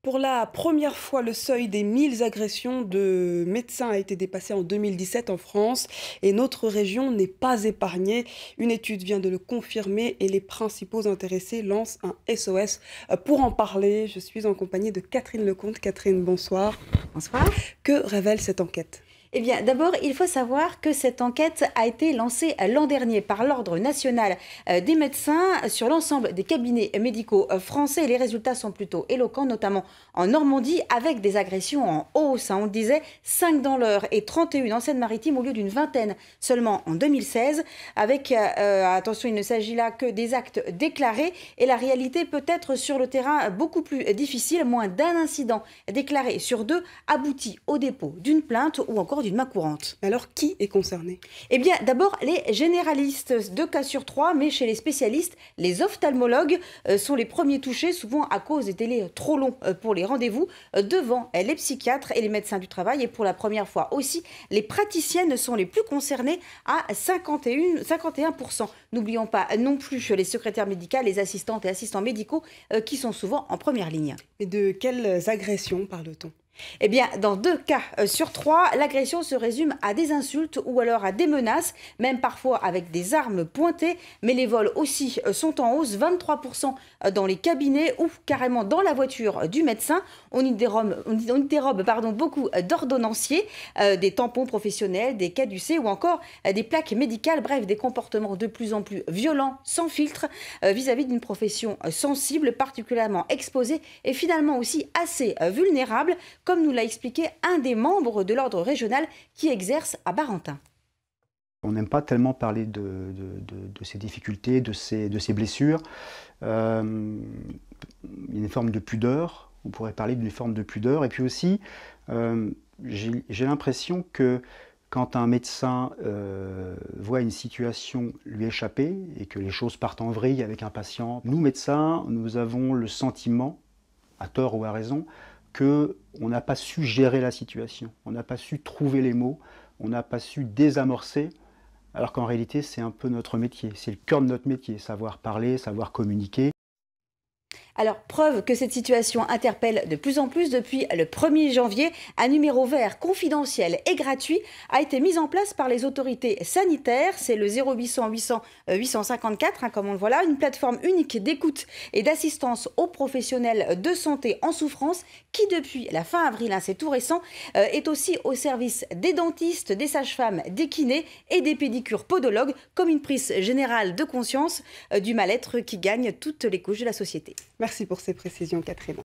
Pour la première fois, le seuil des 1000 agressions de médecins a été dépassé en 2017 en France et notre région n'est pas épargnée. Une étude vient de le confirmer et les principaux intéressés lancent un SOS. Pour en parler, je suis en compagnie de Catherine Lecomte. Catherine, bonsoir. Bonsoir. Que révèle cette enquête? Eh bien, d'abord, il faut savoir que cette enquête a été lancée l'an dernier par l'Ordre national des médecins sur l'ensemble des cabinets médicaux français. Et les résultats sont plutôt éloquents, notamment en Normandie, avec des agressions en hausse. On disait 5 dans l'heure et 31 en Seine-Maritime au lieu d'une vingtaine seulement en 2016. Avec, attention, il ne s'agit là que des actes déclarés et la réalité peut être sur le terrain beaucoup plus difficile. Moins d'un incident déclaré sur deux aboutit au dépôt d'une plainte ou encore d'une main courante. Alors, qui est concerné? Eh bien, d'abord, les généralistes, 2 cas sur 3, mais chez les spécialistes, les ophtalmologues sont les premiers touchés, souvent à cause des délais trop longs pour les rendez-vous, devant les psychiatres et les médecins du travail. Et pour la première fois aussi, les praticiennes sont les plus concernées à 51%. N'oublions pas non plus les secrétaires médicales, les assistantes et assistants médicaux qui sont souvent en première ligne. Et de quelles agressions parle-t-on? Eh bien, dans 2 cas sur 3, l'agression se résume à des insultes ou alors à des menaces, même parfois avec des armes pointées. Mais les vols aussi sont en hausse, 23% dans les cabinets ou carrément dans la voiture du médecin. On y dérobe beaucoup d'ordonnanciers, des tampons professionnels, des caducées ou encore des plaques médicales. Bref, des comportements de plus en plus violents, sans filtre, vis-à-vis d'une profession sensible, particulièrement exposée et finalement aussi assez vulnérable, comme nous l'a expliqué un des membres de l'ordre régional qui exerce à Barentin. On n'aime pas tellement parler de ces difficultés, de ces blessures. Il y a une forme de pudeur, on pourrait parler d'une forme de pudeur. Et puis aussi, j'ai l'impression que quand un médecin voit une situation lui échapper et que les choses partent en vrille avec un patient, nous médecins, nous avons le sentiment, à tort ou à raison, qu'on n'a pas su gérer la situation, on n'a pas su trouver les mots, on n'a pas su désamorcer, alors qu'en réalité c'est un peu notre métier, c'est le cœur de notre métier, savoir parler, savoir communiquer. Alors, preuve que cette situation interpelle de plus en plus, depuis le 1er janvier, un numéro vert confidentiel et gratuit a été mis en place par les autorités sanitaires. C'est le 0800 800 854, comme on le voit là, une plateforme unique d'écoute et d'assistance aux professionnels de santé en souffrance qui, depuis la fin avril, c'est tout récent, est aussi au service des dentistes, des sages-femmes, des kinés et des pédicures podologues, comme une prise générale de conscience du mal-être qui gagne toutes les couches de la société. Merci pour ces précisions, Catherine.